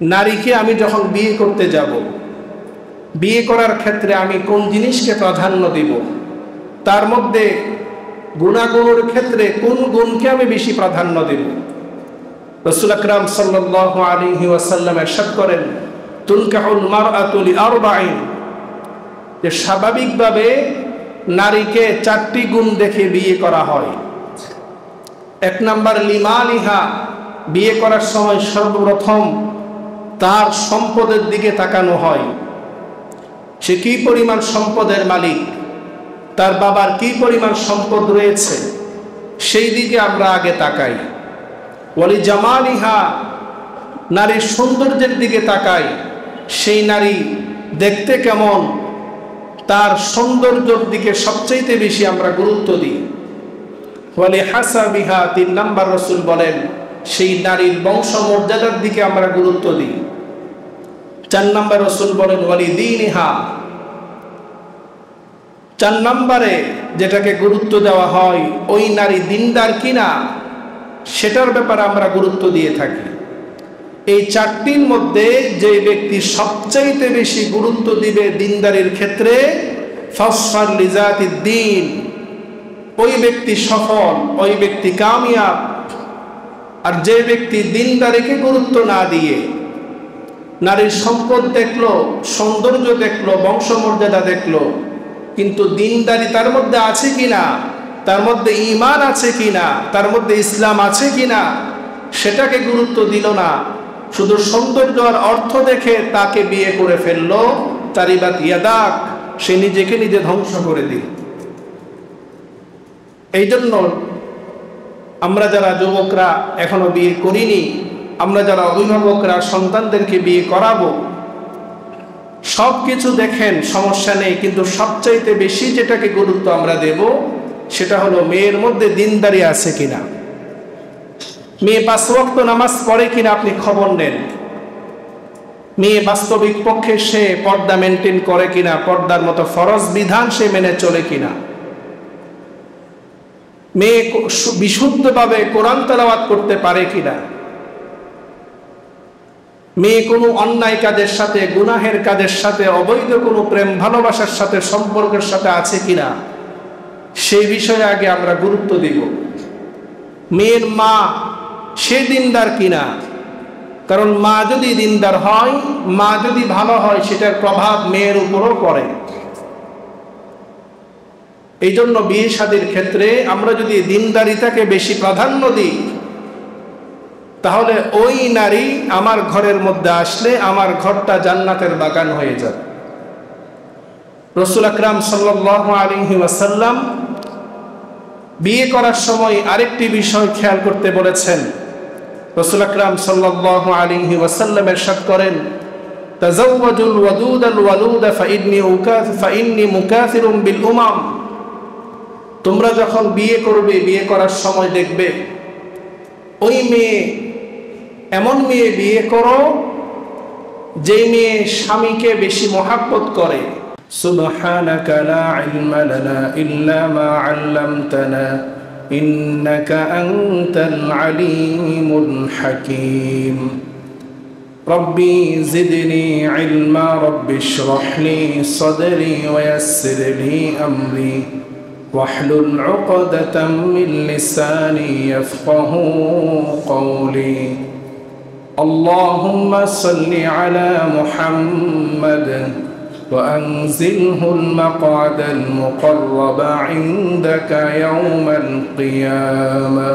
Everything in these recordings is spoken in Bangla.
নারীকে আমি যখন বিয়ে করতে যাব, বিয়ে করার ক্ষেত্রে আমি কোন জিনিসকে প্রাধান্য দিব, তার মধ্যে গুণাগুণের ক্ষেত্রে কোন গুণকে আমি বেশি প্রাধান্য দেব। রাসূল আকরাম সাল্লাল্লাহু আলাইহি ওয়াসাল্লাম ইরশাদ করেন, তুনকাহুল মারআতু লিআরবাইন, যে স্বাভাবিকভাবে নারীকে 4টি গুণ দেখে বিয়ে করা হয়। 1 নাম্বার লিমালিহা, বিয়ে করার সময় সর্বপ্রথম তার সম্পদের দিকে তাকানো হয়। সে কি পরিমাণ সম্পদের মালিক, তার বাবার কি পরিমাণ সম্পদ রয়েছে, সেই দিকে আমরা আগে তাকাই। ওয়ালি জামালিহা, নারীর সৌন্দর্যের দিকে তাকাই, সেই নারী দেখতে কেমন, তার সৌন্দর্যের দিকে সবচেয়ে বেশি আমরা গুরুত্ব দিই। ওয়ালি হাসাবিহা, 3 নাম্বার রাসূল বলেন সেই নারীর বংশমর্যাদার দিকে আমরা গুরুত্ব দিই। 4 নাম্বার রাসূল বলেন ওয়ালি দীনিহা, 4 নম্বরে যেটাকে গুরুত্ব দেওয়া হয় ওই নারী দিনদার কিনা সেটার ব্যাপারে আমরা গুরুত্ব দিয়ে থাকি। এই 4টির মধ্যে যে ব্যক্তি সবচাইতে বেশি গুরুত্ব দিবে দিনদারির ক্ষেত্রে, ফাসফার লিজাতিদ দ্বীন, ওই ব্যক্তি সফল, ওই ব্যক্তি কামিয়াব। আর যে ব্যক্তি দিনদারিকে গুরুত্ব না দিয়ে নারীর সম্পদ দেখলো, সৌন্দর্য দেখলো, বংশমর্যাদা দেখলো, কিন্তু দিনদারি তার মধ্যে আছে কিনা, তার মধ্যে ঈমান আছে কিনা, তার মধ্যে ইসলাম আছে কিনা সেটাকে গুরুত্ব দিল না, শুধু সৌন্দর্য আর অর্থ দেখে তাকে বিয়ে করে ফেললো, তারিবাত ইয়াদাক, সে নিজেকে নিজে ধ্বংস করে দিল। এই জন্য আমরা যারা যুবকরা এখনো বিয়ে করিনি, আমরা যারা অভিভাবকরা সন্তানদেরকে বিয়ে করাবো, সব কিছু দেখেন সমস্যা নেই, কিন্তু সবচাইতে বেশি যেটাকে গুরুত্ব আমরা দেব সেটা হলো মেয়ের মধ্যে দিনদারি আছে কিনা। মেয়ে 5 ওয়াক্ত নামাজ পড়ে কিনা আপনি খবর নেন। মেয়ে বাস্তবিক পক্ষে সে পর্দা মেনটেন করে কিনা, পর্দার মতো ফরজ বিধান সে মেনে চলে কিনা। মেয়ে বিশুদ্ধভাবে কোরআন তেলাওয়াত করতে পারে কিনা। মেয়ে কোনো অন্যায় কাজের সাথে, গুনাহের কাজের সাথে, অবৈধ কোনো প্রেম ভালোবাসার সাথে, সম্পর্কের সাথে আছে কিনা, সেই বিষয়ে আগে আমরা গুরুত্ব দিব। মেয়ের মা সে দিনদার কিনা, কারণ মা যদি দিনদার হয়, মা যদি ভালো হয়, সেটার প্রভাব মেয়ের উপরও পড়ে। এই জন্য বিয়ে শাদীর ক্ষেত্রে আমরা যদি দিনদারিতাকে বেশি প্রাধান্য দিই, তাহলে ওই নারী আমার ঘরের মধ্যে আসলে আমার ঘরটা জান্নাতের বাগান হয়ে যাবে। রাসূল আকরাম সাল্লাল্লাহু আলাইহি ওয়াসাল্লাম বিয়ে করার সময় আরেকটি বিষয় খেয়াল করতে বলেছেন। রাসূল আকরাম সাল্লাল্লাহু আলাইহি ওয়াসাল্লাম ইরশাদ করেন, তাযাওয়াজুল ওয়াদুদাল ওয়ালুদা ফাইন্নী মুকাথিরুম বিল উমাম। তোমরা যখন বিয়ে করবে, বিয়ে করার সময় দেখবে ওই মেয়ে, এমন মেয়ে বিয়ে করো যে মেয়ে স্বামীকে বেশি মহাব্বত করে। সুবহানাকা লা ইলমা লানা ইল্লা মা আল্লামতানা ইন্নাকা আনতাল আলিমুল হাকীম। রব্বি জিদনি ইলমা রব্বি ইশরাহ লি সাদরি ওয়া ইয়াসসির লি আমরি واحلل عقدة من لساني يفقهوا قولي. اللهم صل على محمد وأنزله المقعد المقرب عندك يوم القيامة.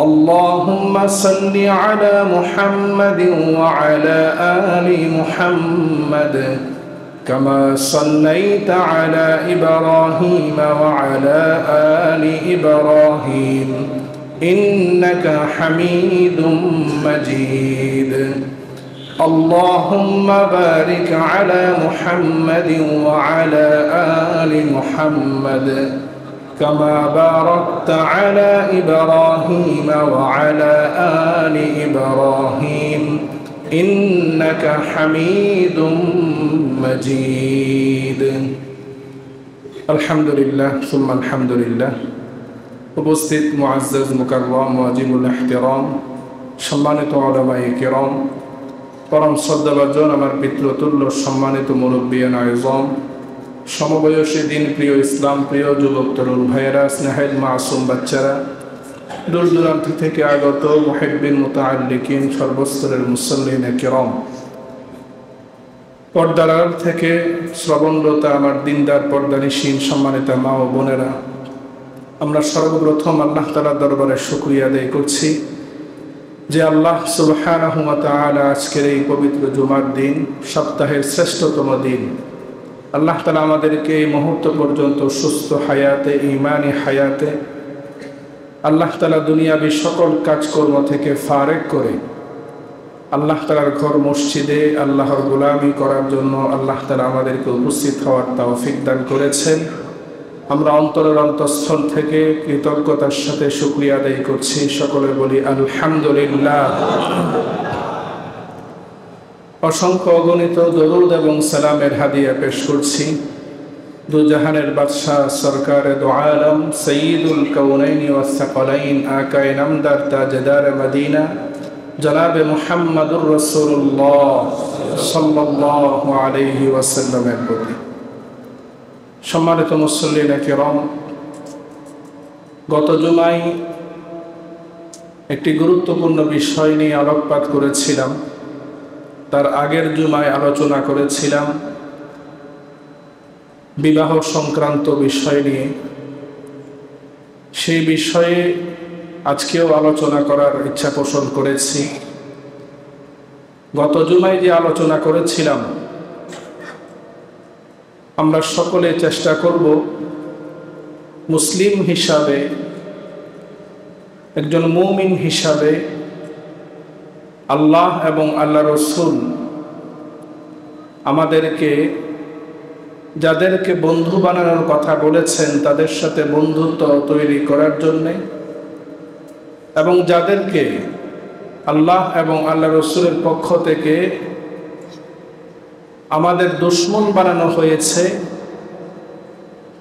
اللهم صل على محمد وعلى آل محمد كما صليت على إبراهيم وعلى آل إبراهيم إنك حميد مجيد. اللهم بارك على محمد وعلى آل محمد كما باركت على إبراهيم وعلى آل إبراهيم إنك حميد مجيد. الحمد لله ثم الحمد لله. উপস্থিত মুআজ্জাজ মুকাররম ওয়াজিবুল ইহতিরাম, সম্মানিত উলামায়ে কিরাম, পরম শ্রদ্ধাভাজন আমার পিতৃতুল্য সম্মানিত মুরব্বিয়ান আয়োজন, সমবয়সী দিন প্রিয় ইসলাম প্রিয় যুবক তরুণ ভাইয়েরা, স্নেহের মাসুম বাচ্চারা, দূর দূরান্ত থেকে আগত মুহিব্বিন মুতাআল্লিকিন, সর্বস্তরের মুসল্লিনে কিরাম, পর্দার আড়াল থেকে শ্রবণরতা আমার দিনদার পর্দানিশীন সম্মানিত মা ও বোনেরা, আমরা সর্বপ্রথম আল্লাহ তাআলার দরবারে শুকরিয়া আদায় করছি যে আল্লাহ সুবহানাহু ওয়া তাআলা আজকের এই পবিত্র জুমার দিন, সপ্তাহের শ্রেষ্ঠতম দিন, আল্লাহ তাআলা আমাদেরকে এই মুহূর্ত পর্যন্ত সুস্থ হায়াতে, ঈমানি হায়াতে, আল্লাহ তাআলা দুনিয়াবী সকল কাজকর্ম থেকে ফারেক করে আল্লাহ তাআলার ঘর মসজিদে আল্লাহর গোলামি করার জন্য আল্লাহ তাআলা আমাদেরকে উপস্থিত হওয়ার তৌফিক দান করেছেন। আমরা অন্তরের অন্তঃস্থল থেকে কৃতজ্ঞতার সাথে শুকরিয়া আদায় করছি। সকলে বলি আলহামদুলিল্লাহ। অসংখ্য অগণিত দরুদ এবং সালামের হাদিয়া পেশ করছি দুজাহানের বাদশাহ সরকারে দো আলম সঈদুল কাউনাইন ওয়াস সাকলাইন আকায়ে নামদার তাজদার মদিনা জনাবে মুহাম্মদুর রাসূলুল্লাহ সাল্লাল্লাহু আলাইহি ওয়াসাল্লামের প্রতি। সম্মানিত মুসল্লিনে কিরাম, গত জুমায় একটি গুরুত্বপূর্ণ বিষয় নিয়ে আলোকপাত করেছিলাম। তার আগের জুমায় আলোচনা করেছিলাম বিবাহ সংক্রান্ত বিষয় নিয়ে। সেই বিষয়ে আজকেও আলোচনা করার ইচ্ছা পোষণ করেছি। গত জুমায় যে আলোচনা করেছিলাম, আমরা সকলে চেষ্টা করব মুসলিম হিসাবে, একজন মুমিন হিসাবে আল্লাহ এবং আল্লাহ রসুল আমাদেরকে যাদেরকে বন্ধু বানানোর কথা বলেছেন তাদের সাথে বন্ধুত্ব তৈরি করার জন্যে, এবং যাদেরকে আল্লাহ এবং আল্লাহ রসুলের পক্ষ থেকে আমাদের দুশমন বানানো হয়েছে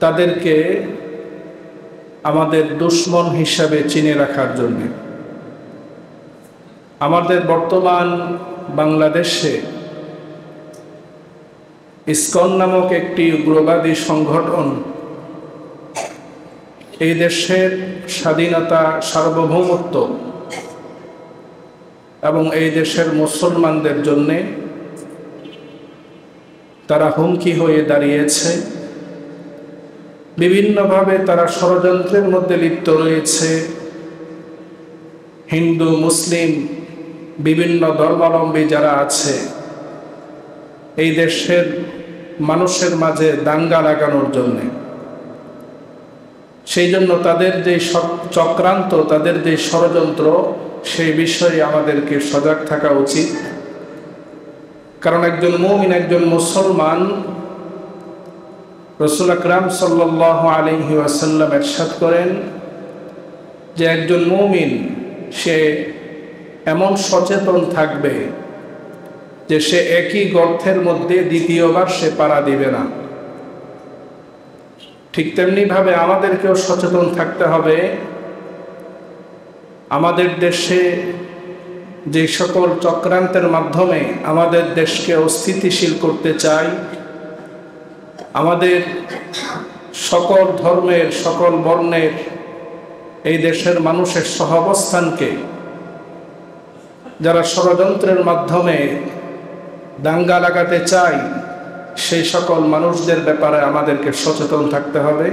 তাদেরকে আমাদের দুশমন হিসাবে চিনে রাখার জন্য। আমাদের বর্তমান বাংলাদেশে ইসকন নামক একটি উগ্রবাদী সংগঠন এই দেশের স্বাধীনতা, সার্বভৌমত্ব এবং এই দেশের মুসলমানদের জন্যে তারা হুমকি হয়ে দাঁড়িয়েছে। বিভিন্নভাবে তারা ষড়যন্ত্রের মধ্যে লিপ্ত রয়েছে। হিন্দু, মুসলিম, বিভিন্ন ধর্মাবলম্বী যারা আছে এই দেশের মানুষের মাঝে দাঙ্গা লাগানোর জন্যে। সেই জন্য তাদের যে চক্রান্ত, তাদের যে ষড়যন্ত্র, সেই বিষয়ে আমাদেরকে সজাগ থাকা উচিত। কারণ একজন মুমিন, একজন মুসলমান, রাসূল আকরাম সাল্লাল্লাহু আলাইহি ওয়াসাল্লাম ইরশাদ করেন যে একজন মুমিন সে এমন সচেতন থাকবে যে সে একই গর্তের মধ্যে দ্বিতীয়বার সে পাড়া দিবে না। ঠিক তেমনিভাবে আমাদেরকেও সচেতন থাকতে হবে। আমাদের দেশে যে সকল চক্রান্তের মাধ্যমে আমাদের দেশকে অস্থিতিশীল করতে চাই, আমাদের সকল ধর্মের, সকল বর্ণের এই দেশের মানুষের সহাবস্থানকে যারা ষড়যন্ত্রের মাধ্যমে দাঙ্গা লাগাতে চায়, সেই সকল মানুষদের ব্যাপারে আমাদেরকে সচেতন থাকতে হবে।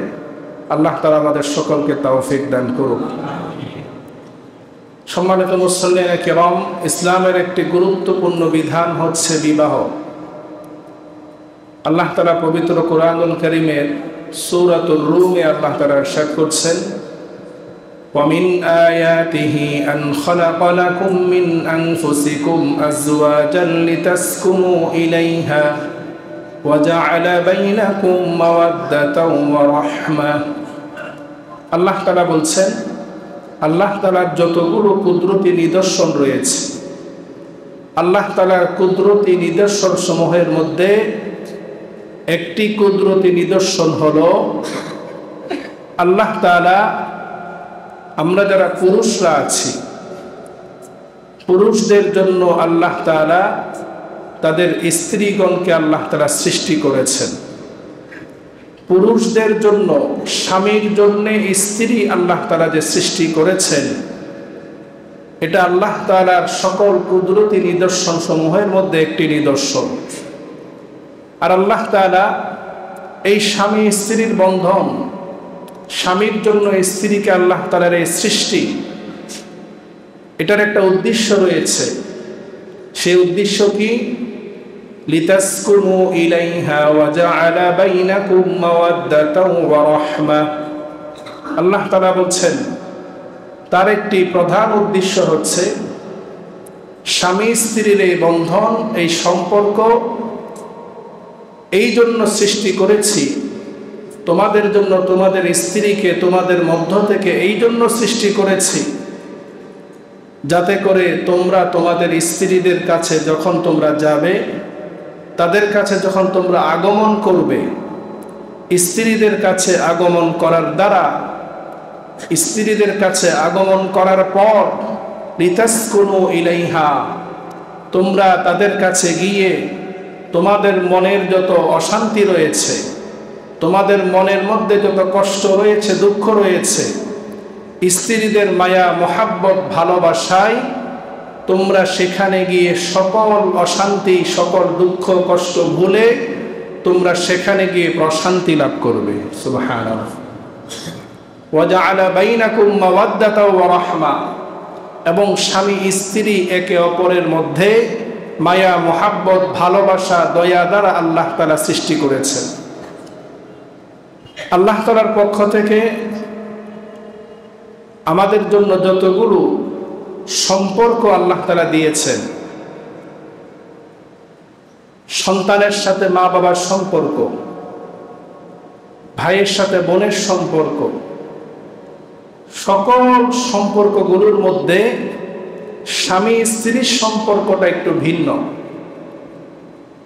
আল্লাহ তাআলা আমাদের সকলকে তৌফিক দান করুন। সম্মানিত মুসল্লিনে কিরাম, ইসলামের একটি গুরুত্বপূর্ণ বিধান হচ্ছে বিবাহ। আল্লাহ তাআলা পবিত্র কোরআনুল কারীমের সূরাতুর রূমে আল্লাহ তাআলা ইরশাদ করছেন, وَمِنْ آيَاتِهِ أَنْ خَلَقَ لَكُم مِّنْ أَنفُسِكُمْ أَزْوَاجًا لِتَسْكُنُوا إِلَيْهَا وَجَعَلَ بَيْنَكُم مَّوَدَّةً وَرَحْمَةً। আল্লাহ তাআলা বলছেন, আল্লাহ তাআলার যতগুলো কুদরতি নিদর্শন রয়েছে, আল্লাহ তাআলার কুদরতি নিদর্শন সমূহের মধ্যে একটি কুদরতি নিদর্শন হলো আল্লাহ তাআলা আমরা যারা পুরুষরা আছি পুরুষদের জন্য আল্লাহ তাআলা তাদের স্ত্রীগণকে আল্লাহ তাআলা সৃষ্টি করেছেন। পুরুষদের জন্য স্বামীর জন্য স্ত্রী আল্লাহ তাআলা যে সৃষ্টি করেছেন, এটা আল্লাহ তাআলার সকল কুদরতি নিদর্শন সমূহের মধ্যে একটি নিদর্শন। আর আল্লাহ তাআলা এই স্বামী স্ত্রীর বন্ধন, স্বামীর জন্য স্ত্রীকে আল্লাহ তাআলার এই সৃষ্টি, এটার একটা উদ্দেশ্য রয়েছে। সেই উদ্দেশ্য কি? লিতাসকুনু ইলাইহা ওয়া জাআলা বাইনাকুম মাওয়াদ্দাতাও ওয়া রাহমা। আল্লাহ তাআলা বলছেন তার একটি প্রধান উদ্দেশ্য হচ্ছে স্বামী স্ত্রীর এই বন্ধন, এই সম্পর্ক এই জন্য সৃষ্টি করেছি তোমাদের জন্য, তোমাদের স্ত্রীকে তোমাদের মধ্য থেকে এই জন্য সৃষ্টি করেছি যাতে করে তোমরা তোমাদের স্ত্রীদের কাছে যখন তোমরা যাবে, তাদের কাছে যখন তোমরা আগমন করবে, স্ত্রীদের কাছে আগমন করার দ্বারা, স্ত্রীদের কাছে আগমন করার পর লিতাসকুনু ইলাইহা, তোমরা তাদের কাছে গিয়ে তোমাদের মনের যত অশান্তি রয়েছে, তোমাদের মনের মধ্যে যত কষ্ট রয়েছে, দুঃখ রয়েছে, স্ত্রীদের মায়া মহাব্বত ভালোবাসায় তোমরা সেখানে গিয়ে সকল অশান্তি, সকল দুঃখ কষ্ট ভুলে তোমরা সেখানে গিয়ে প্রশান্তি লাভ করবে। সুবহানাল্লাহ। ওয়া জাআলা বাইনাকুম মাওয়াদ্দাতা ওয়া রাহমা, এবং স্বামী স্ত্রী একে অপরের মধ্যে মায়া মহাব্বত ভালোবাসা দয়া দ্বারা আল্লাহ তাআলা সৃষ্টি করেছেন। আল্লাহ তাআলার পক্ষ থেকে আমাদের জন্য যতগুলো সম্পর্ক আল্লাহ তাআলা দিয়েছেন, সন্তানের সাথে মা বাবার সম্পর্ক, ভাইয়ের সাথে বোনের সম্পর্ক, সকল সম্পর্কগুলোর মধ্যে স্বামী স্ত্রীর সম্পর্কটা একটু ভিন্ন।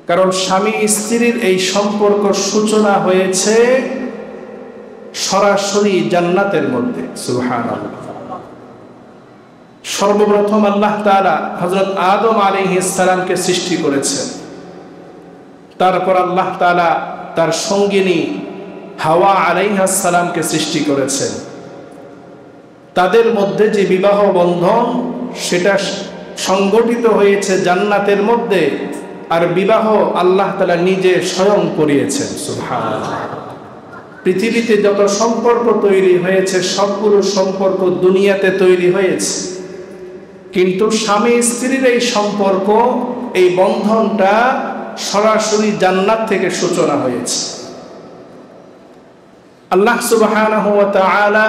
কারণ স্বামী স্ত্রীর এই সম্পর্ক সূচনা হয়েছে সরাসরি জান্নাতের মধ্যে। সুবহানাল্লাহ। সর্বপ্রথম আল্লাহ তাআলা হযরত আদম আলাইহিস সালামকে সৃষ্টি করেছেন। তারপর আল্লাহ তাআলা তার সঙ্গিনী হাওয়া আলাইহিস সালামকে সৃষ্টি করেছেন। তাদের মধ্যে যে বিবাহ বন্ধন, সেটা সংগঠিত হয়েছে জান্নাতের মধ্যে, আর বিবাহ আল্লাহ তাআলা নিজে স্বয়ং করিয়েছেন। সুবহানাল্লাহ। পৃথিবীতে যত সম্পর্ক তৈরি হয়েছে সবগুলো সম্পর্ক দুনিয়াতে তৈরি হয়েছে, কিন্তু স্বামী স্ত্রীর এই সম্পর্ক, এই বন্ধনটা সরাসরি জান্নাত থেকে সূচনা হয়েছে। আল্লাহ সুবহানাহু ওয়া তাআলা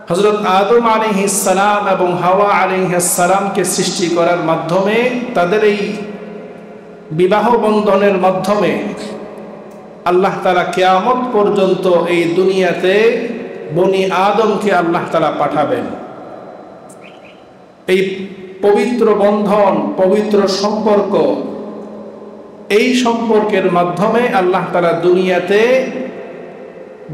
হযরত আদম আলাইহিস সালাম এবং হাওয়া আলাইহিস সালামকে সৃষ্টি করার মাধ্যমে, তাদের এই বিবাহ বন্ধনের মাধ্যমে আল্লাহ তাআলা কিয়ামত পর্যন্ত এই দুনিয়াতে বনি আদমকে আল্লাহ তাআলা পাঠাবেন। এই পবিত্র বন্ধন, পবিত্র সম্পর্ক, এই সম্পর্কের মাধ্যমে আল্লাহ তাআলা দুনিয়াতে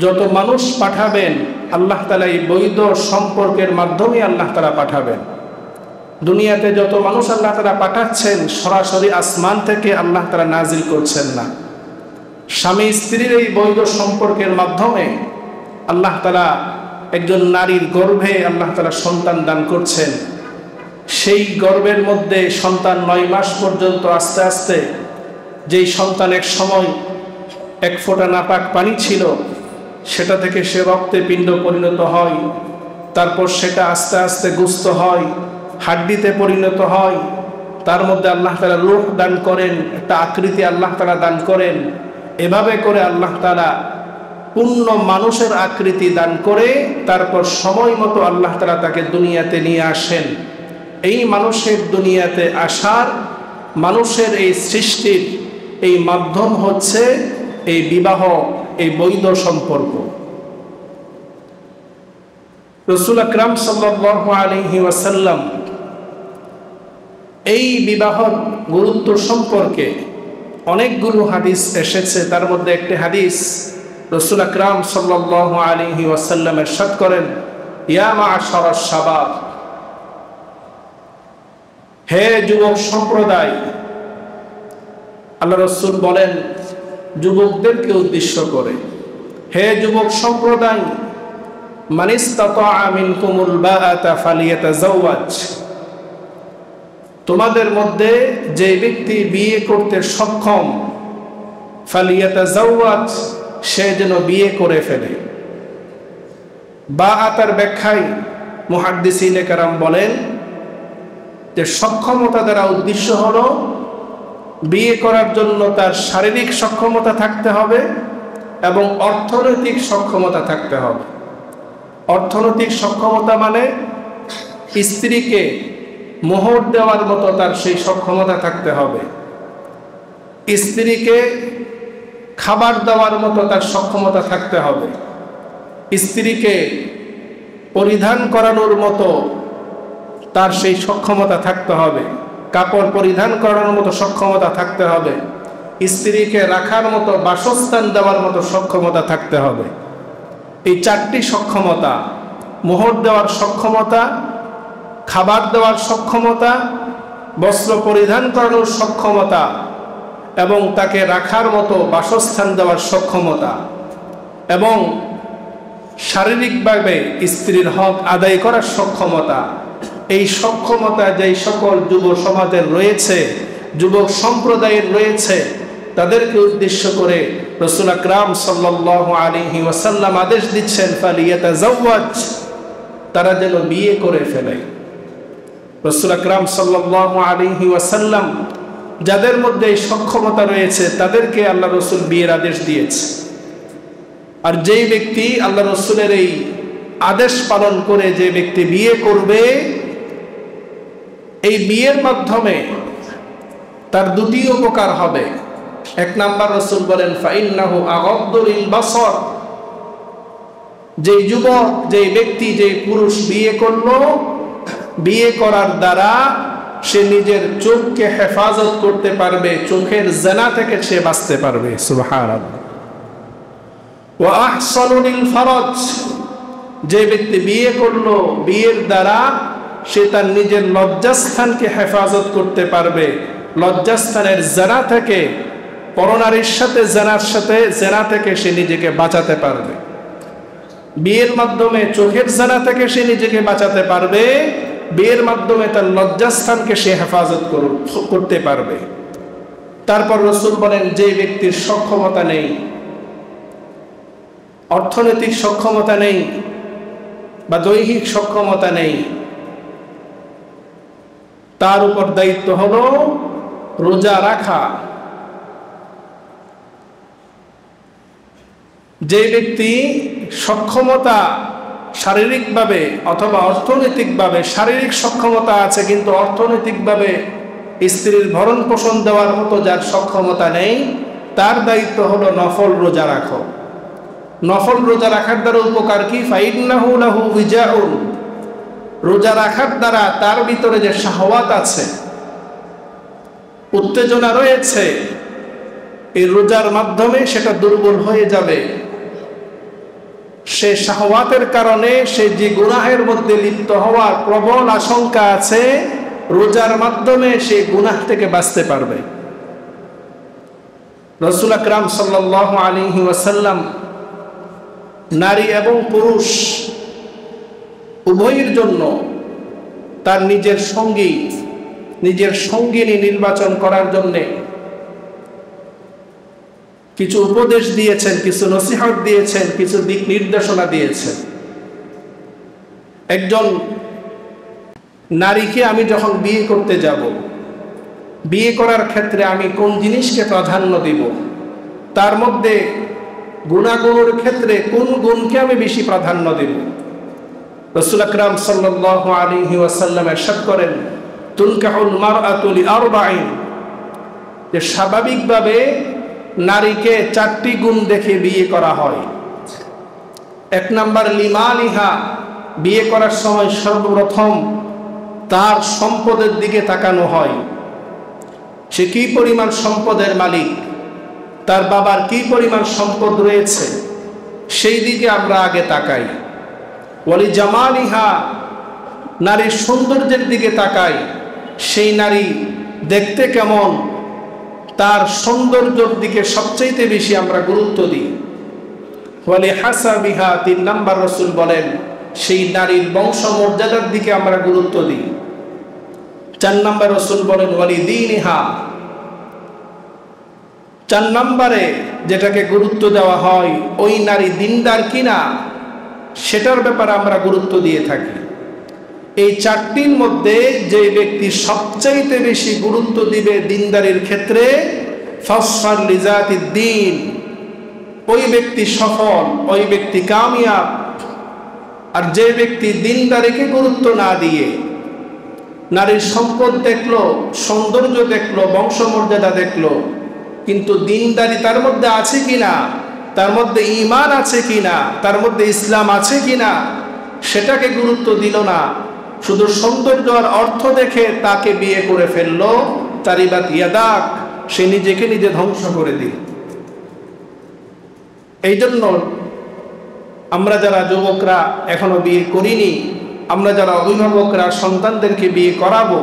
যত মানুষ পাঠাবেন, আল্লাহ তাআলা এই বৈধ সম্পর্কের মাধ্যমে আল্লাহ তাআলা পাঠাবেন। দুনিয়াতে যত মানুষ আল্লাহ তাআলা পাঠাচ্ছেন, সরাসরি আসমান থেকে আল্লাহ তাআলা নাজিল করছেন না। স্বামী স্ত্রীর এই বৈধ সম্পর্কের মাধ্যমে আল্লাহ তাআলা একজন নারীর গর্ভে আল্লাহ তাআলা সন্তান দান করছেন। সেই গর্ভের মধ্যে সন্তান 9 মাস পর্যন্ত আস্তে আস্তে, যেই সন্তান এক সময় এক ফোঁটা নাপাক পানি ছিল, সেটা থেকে সে রক্তে পিণ্ড পরিণত হয়, তারপর সেটা আস্তে আস্তে গোস্ত হয়, হাড্ডিতে পরিণত হয়, তার মধ্যে আল্লাহ তাআলা রূহ দান করেন, একটা আকৃতি আল্লাহ তাআলা দান করেন। এভাবে করে আল্লাহ তাআলা পূর্ণ মানুষের আকৃতি দান করে তারপর সময় মতো আল্লাহ তাআলা তাকে দুনিয়াতে নিয়ে আসেন। এই মানুষের দুনিয়াতে আসার, মানুষের এই সৃষ্টির এই মাধ্যম হচ্ছে এই বিবাহ, এই বৈধ সম্পর্ক। রাসূল আকরাম সাল্লাল্লাহু আলাইহি ওয়াসাল্লাম এই বিবাহর গুরুত্ব সম্পর্কে অনেকগুলো হাদিস এসেছে। তার মধ্যে একটি হাদিস রাসূল আকরাম সাল্লাল্লাহু আলাইহি ওয়াসাল্লাম ইরশাদ করেন, ইয়া মা'আশারাশ শাবাব, হে যুবক সম্প্রদায়, আল্লাহ রাসূল বলেন যুবকদেরকে উদ্দেশ্য করে, হে যুবক সম্প্রদায়, মান ইসতাতাআ মিনকুমুল বাআতা ফালিয়াতাযাওয়াজ, তোমাদের মধ্যে যে ব্যক্তি বিয়ে করতে সক্ষম, ফালিয়াতাযাওয়াজ, সে যেন বিয়ে করে ফেলে। বাআতার ব্যাখ্যায় মুহাদ্দিসিনে কেরাম বলেন যে সক্ষমতা দ্বারা উদ্দেশ্য হলো বিয়ে করার জন্য তার শারীরিক সক্ষমতা থাকতে হবে এবং অর্থনৈতিক সক্ষমতা থাকতে হবে। অর্থনৈতিক সক্ষমতা মানে স্ত্রীকে মোহর দেওয়ার মতো তার সেই সক্ষমতা থাকতে হবে, স্ত্রীকে খাবার দেওয়ার মতো তার সক্ষমতা থাকতে হবে, স্ত্রীকে পরিধান করানোর মতো তার সেই সক্ষমতা থাকতে হবে, কাপড় পরিধান করানোর মতো সক্ষমতা থাকতে হবে, স্ত্রীকে রাখার মতো বাসস্থান দেওয়ার মতো সক্ষমতা থাকতে হবে। এই চারটি সক্ষমতা, মোহর দেওয়ার সক্ষমতা, খাবার দেওয়ার সক্ষমতা, বস্ত্র পরিধান করানোর সক্ষমতা এবং তাকে রাখার মতো বাসস্থান দেওয়ার সক্ষমতা এবং শারীরিকভাবে স্ত্রীর হক আদায় করার সক্ষমতা, এই সক্ষমতা যেই সকল যুব সমাজের রয়েছে, যুবক সম্প্রদায়ের রয়েছে, তাদেরকে উদ্দেশ্য করে রাসূল আকরাম সাল্লাল্লাহু আলাইহি ওয়াসাল্লাম আদেশ দিচ্ছেন ফালিয়াতাযাওয়াজ, তারা যেন বিয়ে করে ফেলে। রাসূল আকরাম সাল্লাল্লাহু আলাইহি ওয়াসাল্লাম যাদের মধ্যে এই সক্ষমতা রয়েছে তাদেরকে আল্লাহ রাসূল বিয়ের আদেশ দিয়েছে। আর যেই ব্যক্তি আল্লাহ রাসূলের এই আদেশ পালন করে যে ব্যক্তি বিয়ে করবে, এই বিয়ের মাধ্যমে তার দুটি উপকার হবে। এক নাম্বার রাসূল বলেন ফাইন্নাহু আগাদ্দু লিল বাসর, যে যুবক, যে ব্যক্তি, যে পুরুষ বিয়ে করলো, বিয়ে করার দ্বারা সে নিজের চোখকে হেফাজত করতে পারবে, চোখের জিনা থেকে সে বাঁচতে পারবে। সুবহানাল্লাহ। ওয়া আহসানু লিল ফারাজ, যে ব্যক্তি বিয়ে করলো, বিয়ের দ্বারা সে তার নিজের লজ্জাস্থানকে হেফাজত করতে পারবে, লজ্জাস্থানের জিনা থেকে, পরনারীর সাথে জিনা থেকে সে নিজেকে বাঁচাতে পারবে। বিয়ের মাধ্যমে চোখের জিনা থেকে সে নিজেকে বাঁচাতে পারবে, বিয়ের মাধ্যমে তার লজ্জাস্থানকে সে হেফাজত করতে পারবে। তারপর রাসূল বলেন যে ব্যক্তির সক্ষমতা নেই, অর্থনৈতিক সক্ষমতা নেই বা দৈহিক সক্ষমতা নেই, তার উপর দায়িত্ব হলো রোজা রাখা। যে ব্যক্তি সক্ষমতা শারীরিকভাবে অথবা অর্থনৈতিকভাবে, শারীরিক সক্ষমতা আছে কিন্তু অর্থনৈতিকভাবে স্ত্রীর ভরণ পোষণ দেওয়ার মতো যার সক্ষমতা নেই, তার দায়িত্ব হলো নফল রোজা রাখো। নফল রোজা রাখার দ্বারা উপকার কি? ফাইন্নাহু লাহু উইজাউন, রোজা রাখার দ্বারা তার ভিতরে যে শাহওয়াত আছে, উত্তেজনা রয়েছে, এই রোজার মাধ্যমে সেটা দুর্বল হয়ে যাবে। সে শাহওয়াতের কারণে সে যে গুনাহের মধ্যে লিপ্ত হওয়ার প্রবল আশঙ্কা আছে, রোজার মাধ্যমে সে গুনাহ থেকে বাঁচতে পারবে। রাসূল আকরাম সাল্লাল্লাহু আলাইহি ওয়াসাল্লাম নারী এবং পুরুষ উভয়ের জন্য তার নিজের সঙ্গী, নিজের সঙ্গিনী নির্বাচন করার জন্য কিছু উপদেশ দিয়েছেন, কিছু নসিহত দিয়েছেন, কিছু দিক নির্দেশনা দিয়েছেন। একজন নারীকে আমি যখন বিয়ে করতে যাব, বিয়ে করার ক্ষেত্রে আমি কোন জিনিসকে প্রাধান্য দিব, তার মধ্যে গুণাগুণের ক্ষেত্রে কোন গুণকে আমি বেশি প্রাধান্য দেব। রাসূল আকরাম সাল্লাল্লাহু আলাইহি ওয়াসাল্লাম ইরশাদ করেন তুনকাহুল মারআতু লিআরবাইন, যে স্বাভাবিকভাবে নারীকে চারটি গুণ দেখে বিয়ে করা হয়। এক নাম্বার লিমালিহা, বিয়ে করার সময় সর্বপ্রথম তার সম্পদের দিকে তাকানো হয়। সে কি পরিমাণ সম্পদের মালিক, তার বাবার কি পরিমাণ সম্পদ রয়েছে, সেই দিকে আমরা আগে তাকাই। ওয়ালি জামালিহা, নারীর সৌন্দর্যের দিকে তাকাই। সেই নারী দেখতে কেমন, তার সৌন্দর্যের দিকে সবচেয়ে বেশি আমরা গুরুত্ব দিই। ওয়ালি হাসাবিহা, 3 নাম্বার রাসূল বলেন সেই নারীর বংশমর্যাদার দিকে আমরা গুরুত্ব দিই। 4 নাম্বার রাসূল বলেন ওয়ালি দীনিহা, 4 নম্বরে যেটাকে গুরুত্ব দেওয়া হয় ওই নারী দিনদার কিনা সেটার ব্যাপারে আমরা গুরুত্ব দিয়ে থাকি। এই 4টির মধ্যে যে ব্যক্তি সবচাইতে বেশি গুরুত্ব দিবে দিনদারির ক্ষেত্রে, ফাসফার লিজাতিদ দ্বীন, ওই ব্যক্তি সফল, ওই ব্যক্তি কামিয়াব। আর যে ব্যক্তি দিনদারিকে গুরুত্ব না দিয়ে নারীর সম্পদ দেখলো, সৌন্দর্য দেখলো, বংশমর্যাদা দেখলো, কিন্তু দিনদারি তার মধ্যে আছে কিনা, তার মধ্যে ঈমান আছে কিনা, তার মধ্যে ইসলাম আছে কিনা সেটাকে গুরুত্ব দিল না, শুধু সৌন্দর্য আর অর্থ দেখে তাকে বিয়ে করে ফেললো, তারিবাত ইয়াদাক, সে নিজেকে নিজে ধ্বংস করে দিল। এই জন্য আমরা যারা যুবকরা এখনো বিয়ে করিনি, আমরা যারা অভিভাবকরা সন্তানদেরকে বিয়ে করাবো,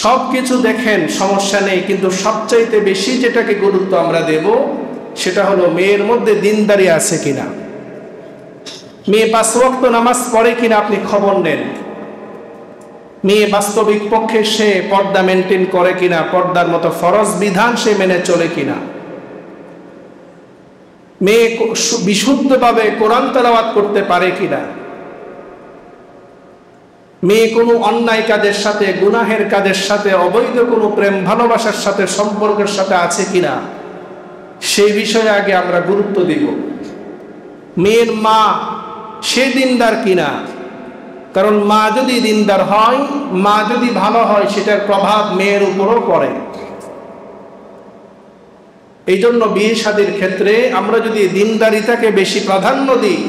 সব কিছু দেখেন সমস্যা নেই, কিন্তু সবচাইতে বেশি যেটাকে গুরুত্ব আমরা দেব সেটা হলো মেয়ের মধ্যে দিনদারি আছে কিনা। মেয়ে 5 ওয়াক্ত নামাজ পড়ে কিনা আপনি খবর নেন। মেয়ে বাস্তবিক পক্ষে সে পর্দা মেনটেন করে কিনা, পর্দার মতো ফরজ বিধান সে মেনে চলে কিনা। মেয়ে বিশুদ্ধভাবে কোরআন তেলাওয়াত করতে পারে কিনা। মেয়ে কোনো অন্যায় কাজের সাথে, গুনাহের কাজের সাথে, অবৈধ কোনো প্রেম ভালোবাসার সাথে, সম্পর্কের সাথে আছে কিনা, সেই বিষয়ে আগে আমরা গুরুত্ব দিব। মেয়ের মা সে দিনদার কিনা, কারণ মা যদি দিনদার হয়, মা যদি ভালো হয়, সেটার প্রভাব মেয়ের উপরও পড়ে। এই জন্য বিয়ে শাদীর ক্ষেত্রে আমরা যদি দিনদারিতাকে বেশি প্রাধান্য দিই,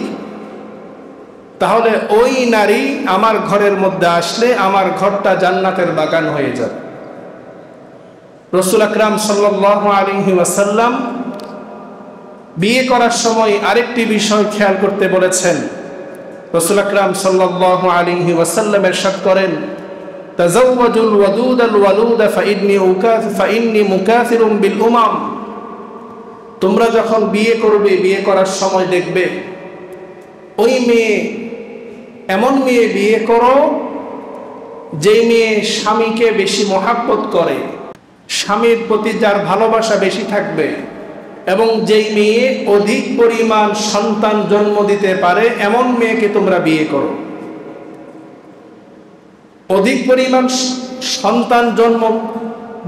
তাহলে ওই নারী আমার ঘরের মধ্যে আসলে আমার ঘরটা জান্নাতের বাগান হয়ে যাবে। রাসূল আকরাম সাল্লাল্লাহু আলাইহি ওয়াসাল্লাম বিয়ে করার সময় আরেকটি বিষয় খেয়াল করতে বলেছেন। রাসূল আকরাম সাল্লাল্লাহু আলাইহি ওয়াসাল্লাম ইরশাদ করেন, তাযাওয়াজুল ওয়াদুদাল ওয়ালুদা ফাইন্নী মুকাথিরুম বিল উমাম। তোমরা যখন বিয়ে করবে, বিয়ে করার সময় দেখবে ওই মেয়ে, এমন মেয়ে বিয়ে করো যে মেয়ে স্বামীকে বেশি মহাব্বত করে, স্বামীর প্রতি যার ভালোবাসা বেশি থাকবে, এবং যেই মেয়ে অধিক পরিমাণ সন্তান জন্ম দিতে পারে এমন মেয়েকে তোমরা বিয়ে করো। অধিক পরিমাণ সন্তান জন্ম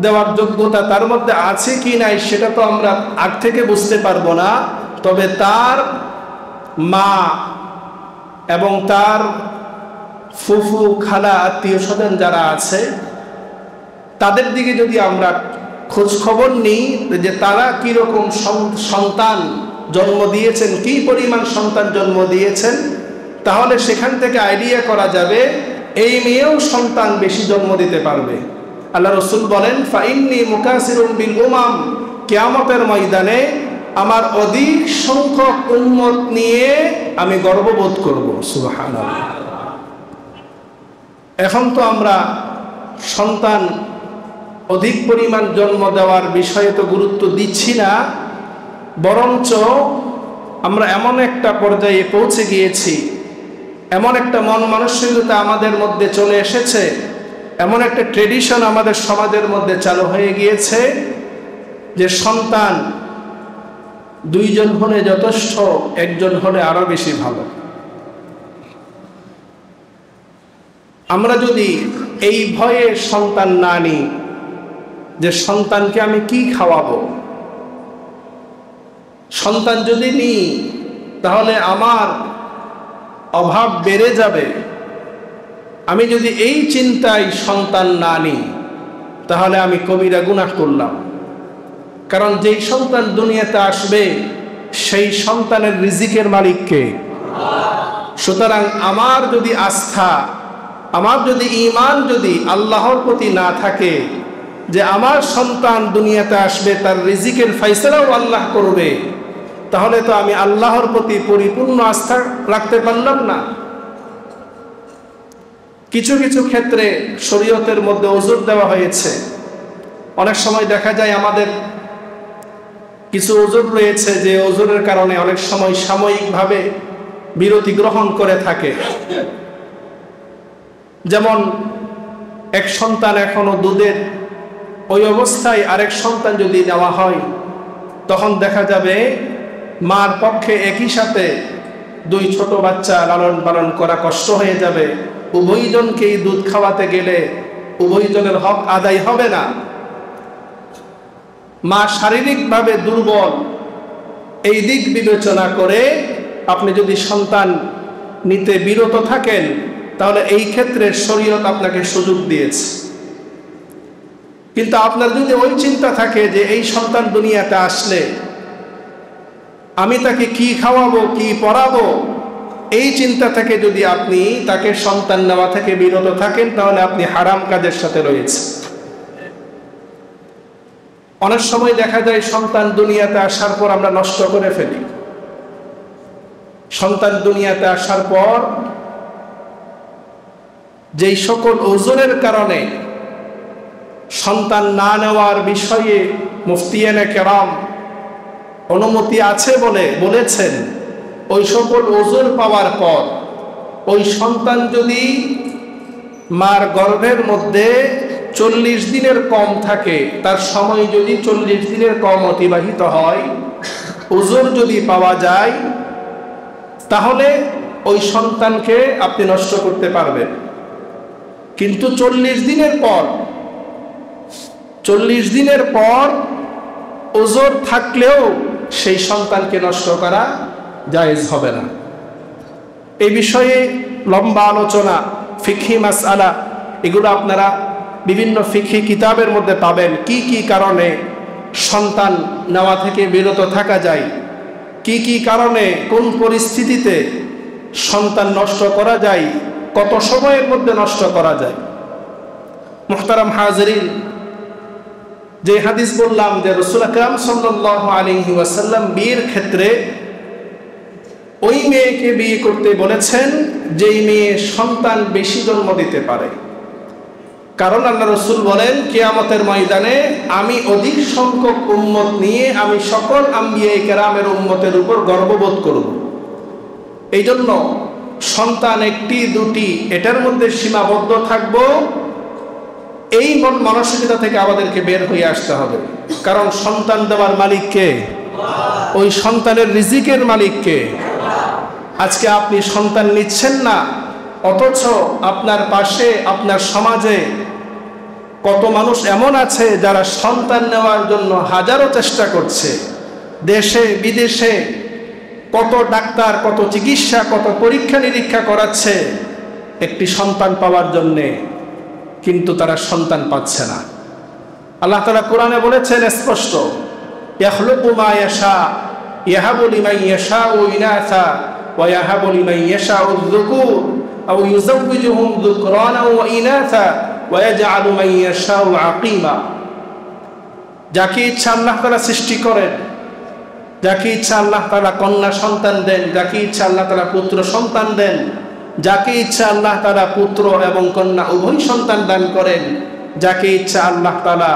দেওয়ার যোগ্যতা তার মধ্যে আছে কি নাই সেটা তো আমরা আগ থেকে বুঝতে পারবো না, তবে তার মা এবং তার ফুফু, খালা, আত্মীয় স্বজন যারা আছে তাদের দিকে যদি আমরা খোঁজ খবর নিই যে তারা কিরকম সন্তান জন্ম দিয়েছেন, কি পরিমাণ সন্তান জন্ম দিয়েছেন, তাহলে সেখান থেকে আইডিয়া করা যাবে এই মেয়েও সন্তান বেশি জন্ম দিতে পারবে। আল্লাহ রাসূল বলেন, ফাইন্নী মুকাসিরুম বিল উমাম, কিয়ামতের ময়দানে আমার অধিক সংখ্যক উম্মত নিয়ে আমি গর্ববোধ করব। সুবহানাল্লাহ। এখন তো আমরা সন্তান অধিক পরিমাণ জন্ম দেওয়ার বিষয়ে তো গুরুত্ব দিচ্ছি না, বরঞ্চ আমরা এমন একটা পর্যায়ে পৌঁছে গিয়েছি, এমন একটা মন মানসিকতা আমাদের মধ্যে চলে এসেছে, এমন একটা ট্রেডিশন আমাদের সমাজের মধ্যে চালু হয়ে গিয়েছে যে সন্তান 2 জন হলে যথেষ্ট, 1 জন হলে আরো বেশি ভালো। আমরা যদি এই ভয়ে সন্তান না নিই যে সন্তানকে আমি কি খাওয়াবো, সন্তান যদি নিই তাহলে আমার অভাব বেড়ে যাবে, আমি যদি এই চিন্তায় সন্তান না নিই তাহলে আমি কবিরা গুনাহ করলাম। কারণ যেই সন্তান দুনিয়াতে আসবে সেই সন্তানের রিজিকের মালিক কে? সুতরাং আমার যদি আস্থা, আমার যদি ঈমান যদি আল্লাহর প্রতি না থাকে যে আমার সন্তান দুনিয়াতে আসবে, তার রিজিকের ফয়সালাও আল্লাহ করবে, তাহলে তো আমি আল্লাহর প্রতি পরিপূর্ণ আস্থা রাখতে পারলাম না। কিছু কিছু ক্ষেত্রে শরীয়তের মধ্যে ওজর দেওয়া হয়েছে। অনেক সময় দেখা যায় আমাদের কিছু ওজর রয়েছে যে ওজরের কারণে অনেক সময় সাময়িকভাবে বিরতি গ্রহণ করে থাকে। যেমন এক সন্তান এখনো দুধের ওই অবস্থায় আরেক সন্তান যদি নেওয়া হয়, তখন দেখা যাবে মার পক্ষে একই সাথে দুই ছোট বাচ্চা লালন পালন করা কষ্ট হয়ে যাবে। উভয়জনকেই দুধ খাওয়াতে গেলে উভয়জনের হক আদায় হবে না। মা শারীরিকভাবে দুর্বল, এই দিক বিবেচনা করে আপনি যদি সন্তান নিতে বিরত থাকেন, তাহলে এই ক্ষেত্রে শরীয়ত আপনাকে সুযোগ দিয়েছে। কিন্তু আপনার যদি ওই চিন্তা থাকে যে এই সন্তান দুনিয়াতে আসলে আমি তাকে কি খাওয়াবো, কি পড়াবো, এই চিন্তা থেকে যদি আপনি তাকে সন্তান নেওয়া থেকে বিরত থাকেন, তাহলে আপনি হারাম কাজের সাথে রয়েছে। অনেক সময় দেখা যায় সন্তান দুনিয়াতে আসার পর আমরা নষ্ট করে ফেলি। সন্তান দুনিয়াতে আসার পর যেই সকল ওজনের কারণে সন্তান না নেওয়ার বিষয়ে মুফতিয়ানে কেরাম অনুমতি আছে বলেছেন, ওই সকল ওজন পাওয়ার পর ওই সন্তান যদি মার গর্ভের মধ্যে 40 দিনের কম থাকে, তার সময় যদি 40 দিনের কম অতিবাহিত হয়, ওজন যদি পাওয়া যায়, তাহলে ওই সন্তানকে আপনি নষ্ট করতে পারবেন। কিন্তু 40 দিনের পর ওজন থাকলেও সেই সন্তানকে নষ্ট করা জায়েজ হবে না। এই বিষয়ে লম্বা আলোচনা, ফিকহি মাসআলা, এগুলো আপনারা বিভিন্ন ফিকহি কিতাবের মধ্যে পাবেন। কি কি কারণে সন্তান নেওয়া থেকে বিরত থাকা যায়, কি কি কারণে কোন পরিস্থিতিতে সন্তান নষ্ট করা যায়, কত সময়ের মধ্যে নষ্ট করা যায়। মুহতারাম হাজিরিন, যে হাদিস বললাম যে রাসূল আকরাম সাল্লাল্লাহু আলাইহি ওয়াসাল্লাম বিয়ের ক্ষেত্রে ওই মেয়েকে বিয়ে করতে বলেছেন যেই মেয়ে সন্তান বেশি জন্ম দিতে পারে। কারণ আল্লাহ রাসূল বলেন, কিয়ামতের ময়দানে আমি অধিক সংখ্যক উম্মত নিয়ে আমি সকল আম্বিয়া কেরামের উম্মতের উপর গর্ববোধ করব। এই জন্য সন্তান একটি দুটি এটার মধ্যে সীমাবদ্ধ থাকব, এই মন মানসিকতা থেকে আমাদেরকে বের হয়ে আসতে হবে। কারণ সন্তান দেওয়ার মালিক কে? ওই সন্তানের রিজিকের মালিক কে? আজকে আপনি সন্তান নিচ্ছেন না, অথচ আপনার পাশে আপনার সমাজে কত মানুষ এমন আছে যারা সন্তান নেওয়ার জন্য হাজারো চেষ্টা করছে। দেশে বিদেশে কত ডাক্তার, কত চিকিৎসা, কত পরীক্ষা নিরীক্ষা করাচ্ছে একটি সন্তান পাওয়ার জন্যে, কিন্তু তারা সন্তান পাচ্ছে না। আল্লাহ তাআলা কোরআনে বলেছেন স্পষ্ট, ইয়াখলুকু মা ইয়াশা ইয়াহাবু লিমান ইয়াশাউ ইনাসা ওয়া ইয়াহাবু লিমান ইয়াশাউ যুকুর আও ইউযাওবিজুহুম যুকরানা ওয়া ইনাসা ওয়া ইয়াজআলু মান ইয়াশাউ আকিমা। যাকে ইচ্ছা আল্লাহ তাআলা সৃষ্টি করেন, যাকে ইচ্ছা আল্লাহ তাআলা কন্যা সন্তান দেন, যাকে ইচ্ছা আল্লাহ তাআলা পুত্র সন্তান দেন, যাকে ইচ্ছা আল্লাহ তাআলা পুত্র এবং কন্যা উভয় সন্তান দান করেন, যাকে ইচ্ছা আল্লাহ তাআলা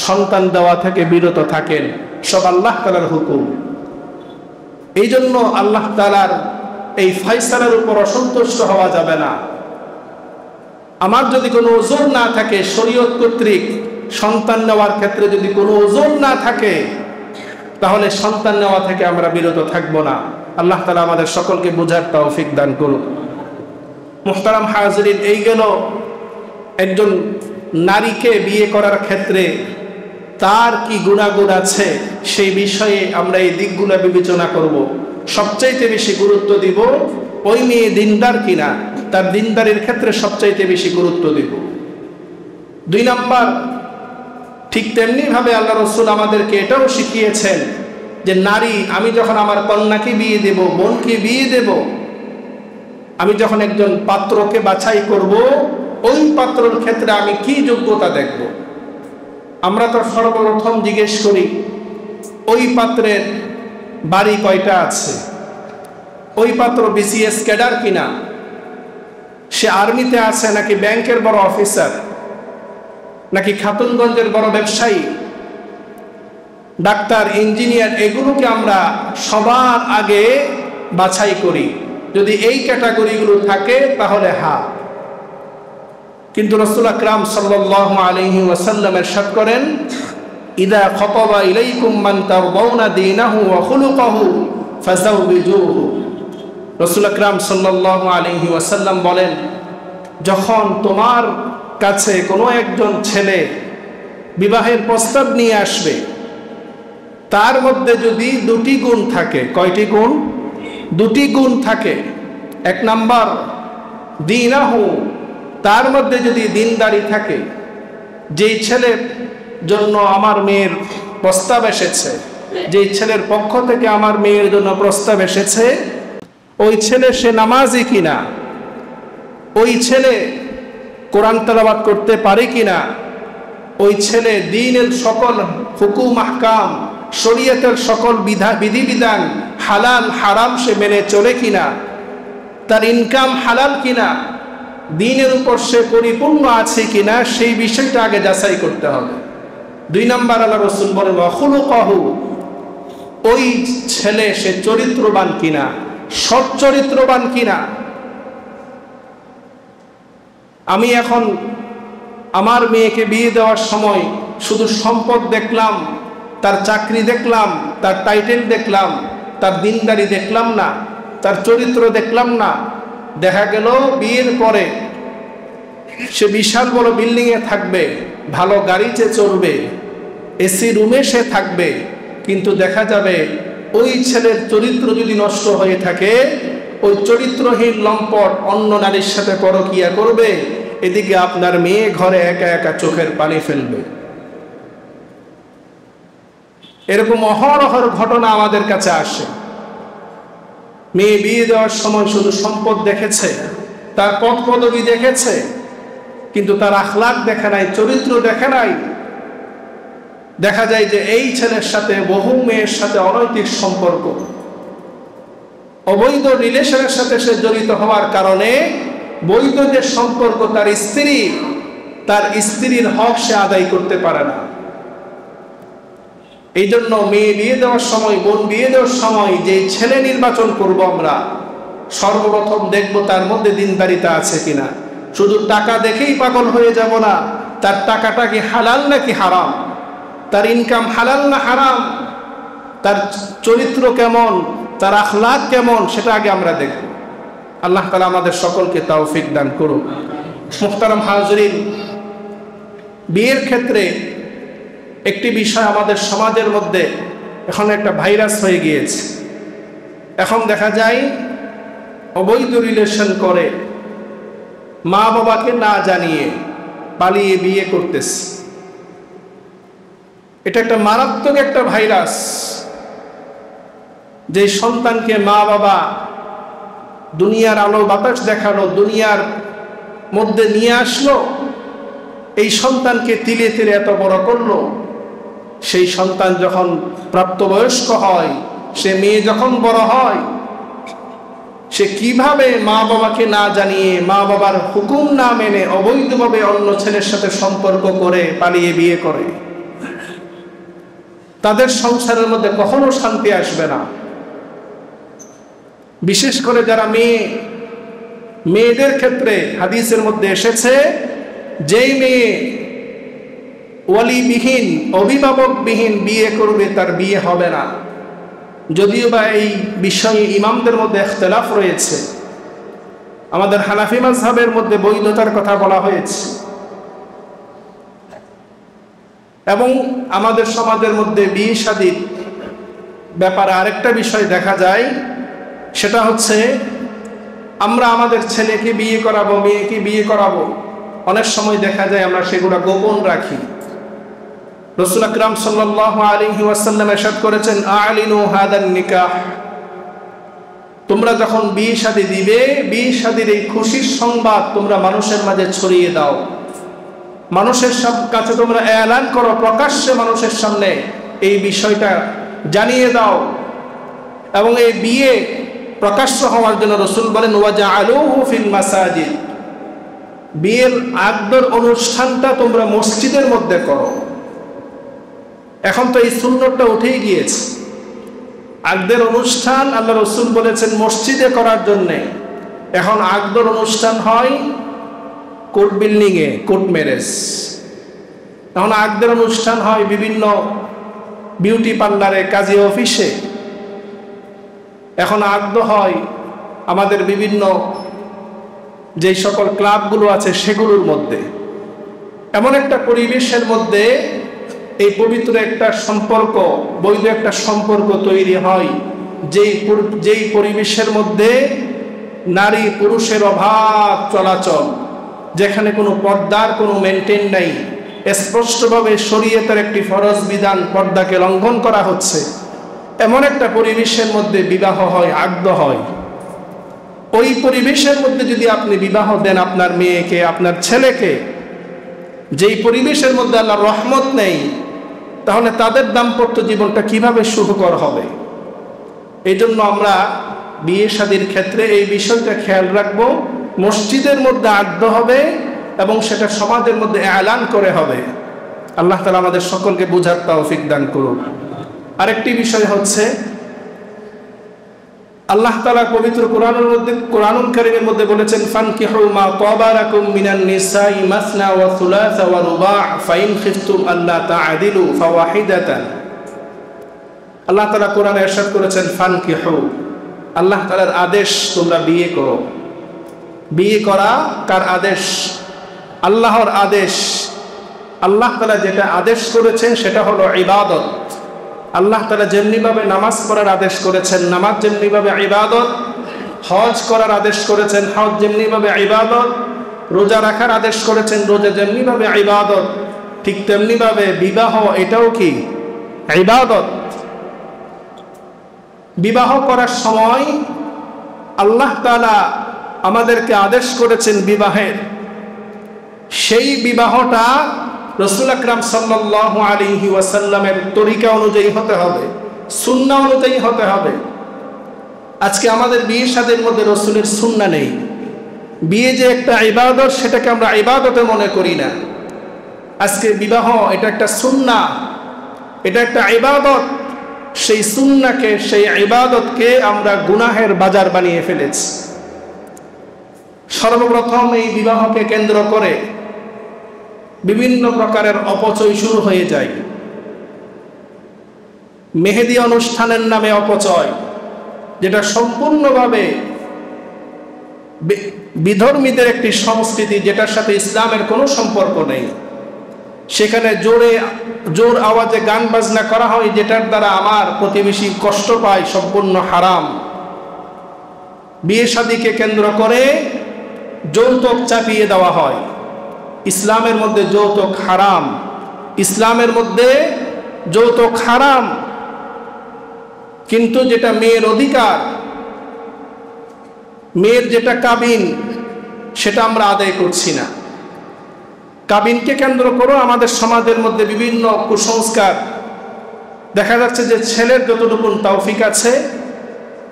সন্তান দেওয়া থেকে বিরত থাকেন। সব আল্লাহ তাআলার হুকুম। এই জন্য আল্লাহ তাআলার এই ফয়সালার উপর অসন্তুষ্ট হওয়া যাবে না। আমার যদি কোনো ওজন না থাকে, শরীয়ত কর্তৃক সন্তান নেওয়ার ক্ষেত্রে যদি কোনো ওজন না থাকে, তাহলে সন্তান নেওয়া থেকে আমরা বিরত থাকব না। আল্লাহ তাআলা আমাদের সকলকে বুঝার তৌফিক দান করুন। মুহতারাম হাজিরিন, এই গেল একজন নারীকে বিয়ে করার ক্ষেত্রে তার কি গুণাগুণ আছে সেই বিষয়ে আমরা এই দিকগুলো বিবেচনা করব। সবচাইতে বেশি গুরুত্ব দিব ওই মেয়ে দিনদার কিনা, তার দিনদারির ক্ষেত্রে সবচাইতে বেশি গুরুত্ব দিব। 2 নাম্বার, ঠিক তেমনি ভাবে আল্লাহ রাসূল আমাদেরকে এটাও শিখিয়েছেন যে নারী, আমি যখন আমার কন্যাকে বিয়ে দেব, বোনকে বিয়ে দেব, আমি যখন একজন পাত্রকে বাছাই করব, ওই পাত্রের ক্ষেত্রে আমি কি যোগ্যতা দেখব। আমরা তো সর্বপ্রথম জিজ্ঞেস করি ওই পাত্রের বাড়ি কয়টা আছে, ওই পাত্র বিসিএস ক্যাডার কিনা, সে আর্মিতে আছে নাকি ব্যাংকের বড় অফিসার, নাকি খাতুনগঞ্জের বড় ব্যবসায়ী, ডাক্তার, ইঞ্জিনিয়ার, এগুলোকে আমরা সবার আগে বাছাই করি। যদি এই ক্যাটাগরিগুলো থাকে তাহলে হ্যাঁ। কিন্তু রাসূল আকরাম সাল্লাল্লাহু আলাইহি ওয়াসাল্লাম ইরশাদ করেন, ইদা খাতাবা ইলাইকুম মান তারদাউনা দীনাহু ওয়া খুলুকাহু ফাযাওবিজুহু। রাসূল আকরাম সাল্লাল্লাহু আলাইহি ওয়াসাল্লাম বলেন, যখন তোমার কাছে কোনো একজন ছেলে বিবাহের প্রস্তাব নিয়ে আসবে, তার মধ্যে যদি দুটি গুণ থাকে, কয়টি গুণ? দুটি গুণ থাকে। এক নাম্বার দীনাহু, তার মধ্যে যদি দিনদারি থাকে, যেই ছেলের জন্য আমার মেয়ের প্রস্তাব এসেছে, যেই ছেলের পক্ষ থেকে আমার মেয়ের জন্য প্রস্তাব এসেছে, ওই ছেলে সে নামাজি কিনা, ওই ছেলে কোরআন তেলাওয়াত করতে পারে কিনা, ওই ছেলে দ্বীনের সকল হুকুম আহকাম, শরীয়তের সকল বিধিবিধান হালাল হারাম সে মেনে চলে কিনা, তার ইনকাম হালাল কিনা, দ্বীনের উপর সে পরিপূর্ণ আছে কিনা, সেই বিষয়টা আগে যাচাই করতে হবে। দুই নাম্বার আল্লাহ রাসূল বলেন ওয়া খুলুকাহু, ওই ছেলে সে চরিত্রবান কিনা, সৎ চরিত্রবান কিনা। আমি এখন আমার মেয়েকে বিয়ে দেওয়ার সময় শুধু সম্পদ দেখলাম, তার চাকরি দেখলাম, তার টাইটেল দেখলাম, তার দিনদারি দেখলাম না, তার চরিত্র দেখলাম না। দেখা গেল বিয়ের পরে সে বিশাল বড় বিল্ডিংয়ে থাকবে, ভালো গাড়িতে চড়বে, এসি রুমে সে থাকবে, কিন্তু দেখা যাবে ওই ছেলের চরিত্র যদি নষ্ট হয়ে থাকে, ওই চরিত্রহীন লম্পট অন্য নারীর সাথে পরকিয়া করবে, এদিকে আপনার মেয়ে ঘরে একা একা চোখের পানি ফেলবে। এরকম অহরহর ঘটনা আমাদের কাছে আসে। মেয়ে বিয়ে দেওয়ার সময় শুধু সম্পদ দেখেছে, তার পদ পদবি দেখেছে, কিন্তু তার আখলাক দেখে নাই, চরিত্র দেখে নাই। দেখা যায় যে এই ছেলের সাথে বহু মেয়ের সাথে অনৈতিক সম্পর্ক, অবৈধ রিলেশনের সাথে সে জড়িত হওয়ার কারণে বৈধ যে সম্পর্ক তার স্ত্রী, তার স্ত্রীর হক সে আদায় করতে পারে না। এই জন্য মেয়ে বিয়ে দেওয়ার সময়, বোন বিয়ে দেওয়ার সময় যে ছেলে নির্বাচন করব আমরা, সর্বপ্রথম দেখব তার মধ্যে দিনদারিতা আছে কিনা। শুধু টাকা দেখেই পাগল হয়ে যাব না, তার টাকাটা কি হালাল নাকি হারাম, তার ইনকাম হালাল না হারাম, তার চরিত্র কেমন, তার আখলাক কেমন, সেটা আগে আমরা দেখব। আল্লাহ তাআলা আমাদের সকলকে তৌফিক দান করুন। মুহতারাম হাজরিন, বিয়ের ক্ষেত্রে একটি বিষয় আমাদের সমাজের মধ্যে এখন একটা ভাইরাস হয়ে গিয়েছে। এখন দেখা যায় অবৈধ রিলেশন করে, মা বাবাকে না জানিয়ে পালিয়ে বিয়ে করতেছে। এটা একটা মারাত্মক একটা ভাইরাস, যে সন্তানকে মা বাবা দুনিয়ার আলো বাতাস দেখালো, দুনিয়ার মধ্যে নিয়ে আসলো, এই সন্তানকে তিলে তিলে এত বড় করলো। সেই সন্তান যখন প্রাপ্তবয়স্ক হয়, সে মেয়ে যখন বড় হয়, সে কিভাবে মা বাবাকে না জানিয়ে, মা বাবার হুকুম না মেনে অবৈধভাবে অন্য ছেলের সাথে সম্পর্ক করে পালিয়ে বিয়ে করে। তাদের সংসারের মধ্যে কখনো শান্তি আসবে না। বিশেষ করে যারা মেয়েদের ক্ষেত্রে হাদিসের মধ্যে এসেছে, যেই মেয়ে ওয়ালিবিহীন, অভিভাবকবিহীন বিয়ে করবে, তার বিয়ে হবে না। যদিও বা এই বিষয়ে ইমামদের মধ্যে ইখতিলাফ রয়েছে। আমাদের হানাফি মাযহাবের মধ্যে বৈধতার কথা বলা হয়েছে, এবং আমাদের সমাজের মধ্যে বিয়ে শাদীর ব্যাপারে আরেকটা বিষয় দেখা যায়, সেটা হচ্ছে আমরা আমাদের ছেলেকে বিয়ে করাবো, মেয়েকে বিয়ে করাবো, অনেক সময় দেখা যায় আমরা সেগুলো গোপন রাখি। রাসূল আকরাম সাল্লাল্লাহু আলাইহি ওয়াসাল্লাম ইরশাদ করেছেন, আ'লিনু হাদান নিকাহ, তোমরা যখন বিয়ে শাদী দিবে, বিয়ে শাদীর এই খুশির সংবাদ তোমরা মানুষের মাঝে ছড়িয়ে দাও, মানুষের কাছে তোমরা এলান করো, প্রকাশ্যে মানুষের সামনে এই বিষয়টা জানিয়ে দাও। এবং এই বিয়ে প্রকাশ্য হওয়ার জন্য রাসূল বলেন, ওয়াজআলুহু ফিল মাসাজিদ, বিয়ের আকদর অনুষ্ঠানটা তোমরা মসজিদের মধ্যে করো। এখন তো এই সুন্নতটা উঠেই গিয়েছে। আকদের অনুষ্ঠান আল্লাহ রসুল বলেছেন মসজিদে করার জন্যে। এখন আকদর অনুষ্ঠান হয় কোর্ট বিল্ডিংয়ে, কোর্ট ম্যারেজ। এখন আকদের অনুষ্ঠান হয় বিভিন্ন বিউটি পার্লারে, কাজী অফিসে। এখন আকদ হয় আমাদের বিভিন্ন যে সকল ক্লাবগুলো আছে সেগুলোর মধ্যে। এমন একটা পরিবেশের মধ্যে এই পবিত্র একটা সম্পর্ক, বৈধ একটা সম্পর্ক তৈরি হয় যেই পরিবেশের মধ্যে নারী পুরুষের অভাব চলাচল, যেখানে কোনো পর্দার কোনো মেনটেন নাই, স্পষ্টভাবে শরীয়তের একটি ফরজ বিধান পর্দাকে লঙ্ঘন করা হচ্ছে, এমন একটা পরিবেশের মধ্যে বিবাহ হয়, আকদ হয়। ওই পরিবেশের মধ্যে যদি আপনি বিবাহ দেন আপনার মেয়েকে, আপনার ছেলেকে, যেই পরিবেশের মধ্যে আল্লাহর রহমত নেই, তাহলে তাদের দাম্পত্য জীবনটা কিভাবে সুখকর হবে? এই জন্য আমরা বিয়ে শাদীর ক্ষেত্রে এই বিষয়টা খেয়াল রাখবো। মসজিদের মধ্যে আকদ হবে এবং সেটা সমাজের মধ্যে এলান করে হবে। আল্লাহ তাআলা আমাদের সকলকে বুঝার তৌফিক দান করুন। আরেকটি বিষয় হচ্ছে, আল্লাহ তাআলা পবিত্র কোরআনুল কারীমের মধ্যে বলেছেন, ফানকিহু মা তাবা লাকুম মিনান নিসাই মাসনা ওয়া সুলাসা ওয়া রুবা' ফাইন খিফতুম আল্লা তা'দিলু ফাওয়াহিদাতান। আল্লাহ তাআলা কোরআনে ইরশাদ করেছেন ফানকিহু, আল্লাহ তাআলার আদেশ তোমরা বিয়ে করো। বিয়ে করা কার আদেশ? আল্লাহর আদেশ। আল্লাহ তাআলা যেটা আদেশ করেছেন সেটা হলো ইবাদত। আল্লাহ তাআলা যেমনিভাবে নামাজ পড়ার আদেশ করেছেন, নামাজ যেমনিভাবে ইবাদত, হজ করার আদেশ করেছেন, হজ যেমনিভাবে ইবাদত, রোজা রাখার আদেশ করেছেন, রোজা যেমনিভাবে ইবাদত, ঠিক তেমনিভাবে বিবাহ এটাও কি ইবাদত। বিবাহ করার সময় আল্লাহ তাআলা আমাদেরকে আদেশ করেছেন বিবাহের, সেই বিবাহটা রাসূল আকরাম সাল্লাল্লাহু আলাইহি ওয়াসাল্লামের তরিকা অনুযায়ী হতে হবে, সুন্নাহ অনুযায়ী হতে হবে। আজকে আমাদের বিয়ে শাদীর মধ্যে রাসূলের সুন্নাহ নেই। বিয়ে যে একটা ইবাদত, সেটাকে আমরা ইবাদতে মনে করি না। আজকে বিবাহ এটা একটা সুন্নাহ, এটা একটা ইবাদত। সেই সুন্নাহকে, সেই ইবাদতকে আমরা গুনাহের বাজার বানিয়ে ফেলেছি। সর্বপ্রথম এই বিবাহকে কেন্দ্র করে বিভিন্ন প্রকারের অপচয় শুরু হয়ে যায়। মেহেদি অনুষ্ঠানের নামে অপচয়, যেটা সম্পূর্ণভাবে বিধর্মীদের একটি সংস্কৃতি, যেটার সাথে ইসলামের কোনো সম্পর্ক নেই। সেখানে জোর আওয়াজে গান বাজনা করা হয়, যেটার দ্বারা আমার প্রতিবেশী কষ্ট পায়, সম্পূর্ণ হারাম। বিয়ে শাদীকে কেন্দ্র করে যৌতুক চাপিয়ে দেওয়া হয়। ইসলামের মধ্যে যৌতুক হারাম, ইসলামের মধ্যে যৌতুক হারাম, কিন্তু যেটা মেয়ের অধিকার, মেয়ের যেটা কাবিন, সেটা আমরা আদায় করছি না। কাবিনকে কেন্দ্র করো আমাদের সমাজের মধ্যে বিভিন্ন কুসংস্কার। দেখা যাচ্ছে যে ছেলের যতটুকু তৌফিক আছে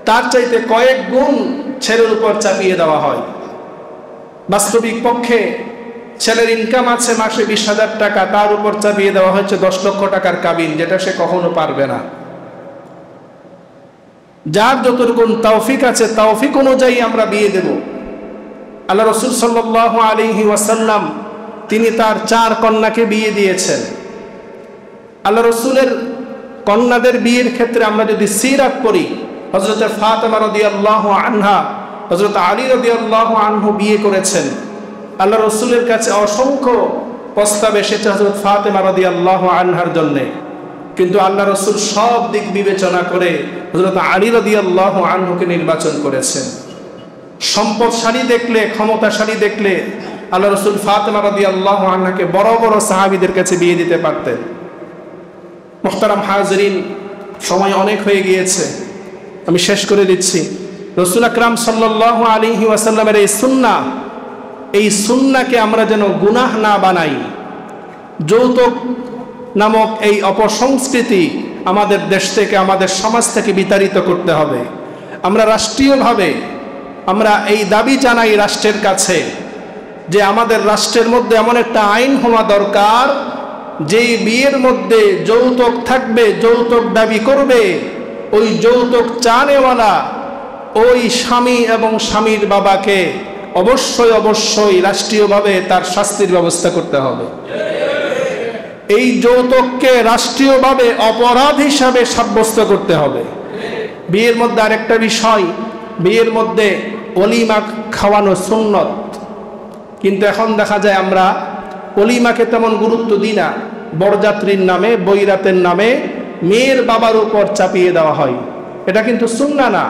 তার চাইতে কয়েক গুণ ছেলের উপর চাপিয়ে দেওয়া হয়। বাস্তবিক পক্ষে ছেলের ইনকাম আছে মাসে 20,000 টাকা, তার উপর চাপিয়ে দেওয়া হচ্ছে 10 লক্ষ টাকার কাবিন, যেটা সে কখনো পারবে না। যার যতটুকু তৌফিক আছে তৌফিক অনুযায়ী আমরা বিয়ে দেব। আল্লাহ রাসূল সাল্লাল্লাহু আলাইহি ওয়াসাল্লাম তিনি তার 4 কন্যাকে বিয়ে দিয়েছেন। আল্লাহ রাসূলের কন্যাদের বিয়ের ক্ষেত্রে আমরা যদি সিরাত পড়ি, হযরত ফাতেমা রাদিয়াল্লাহু আনহা, হযরত আলী রাদিয়াল্লাহু আনহু বিয়ে করেছেন। আল্লাহ রাসূলের কাছে অসংখ্য প্রস্তাব এসেছে হযরত ফাতেমা রাদিয়াল্লাহু আনহার জন্য, কিন্তু আল্লাহ রাসূল সব দিক বিবেচনা করে হযরত আলী রাদিয়াল্লাহু আনহুকে নির্বাচন করেছেন। সম্পদশালী দেখলে, ক্ষমতাশালী দেখলে আল্লাহ রাসূল ফাতেমা রাদিয়াল্লাহু আনহাকে বড় বড় সাহাবীদের কাছে বিয়ে দিতে পারতেন। মুহতারাম হাজিরিন, সময় অনেক হয়ে গিয়েছে, আমি শেষ করে দিচ্ছি। রাসূল আকরাম সাল্লাল্লাহু আলাইহি ওয়াসাল্লামের এই সুন্নাহ, এই সুন্নাহকে আমরা যেন গুনাহ না বানাই। যৌতুক নামক এই অপসংস্কৃতি আমাদের দেশ থেকে, আমাদের সমাজ থেকে বিতাড়িত করতে হবে। আমরা রাষ্ট্রীয়ভাবে আমরা এই দাবি জানাই রাষ্ট্রের কাছে যে আমাদের রাষ্ট্রের মধ্যে এমন একটা আইন হওয়া দরকার, যেই বিয়ের মধ্যে যৌতুক থাকবে, যৌতুক দাবি করবে, ওই যৌতুক চানেওয়ালা ওই স্বামী এবং স্বামীর বাবাকে অবশ্যই অবশ্যই রাষ্ট্রীয়ভাবে তার শাস্তির ব্যবস্থা করতে হবে। এই যৌতুককে রাষ্ট্রীয়ভাবে অপরাধ হিসাবে সাব্যস্ত করতে হবে। বিয়ের মধ্যে আরেকটা বিষয়, বিয়ের মধ্যে ওলিমা খাওয়ানো সুন্নত, কিন্তু এখন দেখা যায় আমরা ওলিমাকে তেমন গুরুত্ব দিই না। বরযাত্রীর নামে, বৈরাতের নামে মেয়ের বাবার উপর চাপিয়ে দেওয়া হয়, এটা কিন্তু সুন্নাহ না।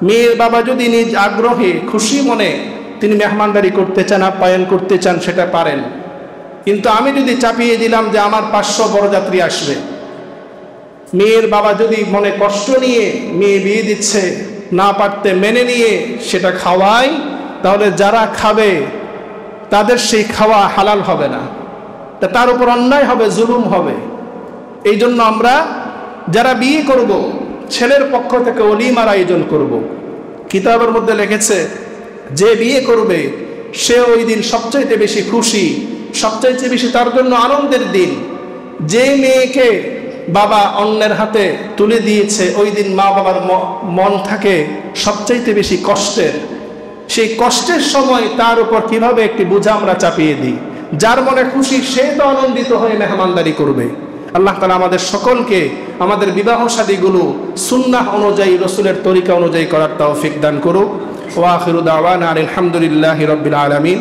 মেয়ের বাবা যদি নিজ আগ্রহে খুশি মনে তিনি মেহমানদারি করতে চান, আপ্যায়ন করতে চান, সেটা পারেন। কিন্তু আমি যদি চাপিয়ে দিলাম যে আমার 500 বরযাত্রী আসবে, মেয়ের বাবা যদি মনে কষ্ট নিয়ে মেয়ে বিয়ে দিচ্ছে, না পারতে মেনে নিয়ে সেটা খাওয়াই, তাহলে যারা খাবে তাদের সেই খাওয়া হালাল হবে না, তার উপর অন্যায় হবে, জুলুম হবে। এই জন্য আমরা যারা বিয়ে করব, ছেলের পক্ষ থেকে ওলিমার আয়োজন করব। কিতাবের মধ্যে লিখেছে যে বিয়ে করবে সে ওই দিন সবচাইতে বেশি খুশি, সবচাইতে বেশি তার জন্য আনন্দের দিন। যে মেয়েকে বাবা অন্যের হাতে তুলে দিয়েছে, ওই দিন মা বাবার মন থাকে সবচাইতে বেশি কষ্টের। সেই কষ্টের সময় তার উপর কিভাবে একটি বোঝা আমরা চাপিয়ে দিই। যার মনে খুশি সে তো আনন্দিত হয়ে মেহমানদারি করবে। আল্লাহ তাআলা আমাদের সকলকে আমাদের বিবাহ শাদীগুলো সুন্নাহ অনুযায়ী, রসুলের তরিকা অনুযায়ী করার তৌফিক দান করুক। ওয়া আখিরু দাওয়ানা আলহামদুলিল্লাহি রাব্বিল আলামিন।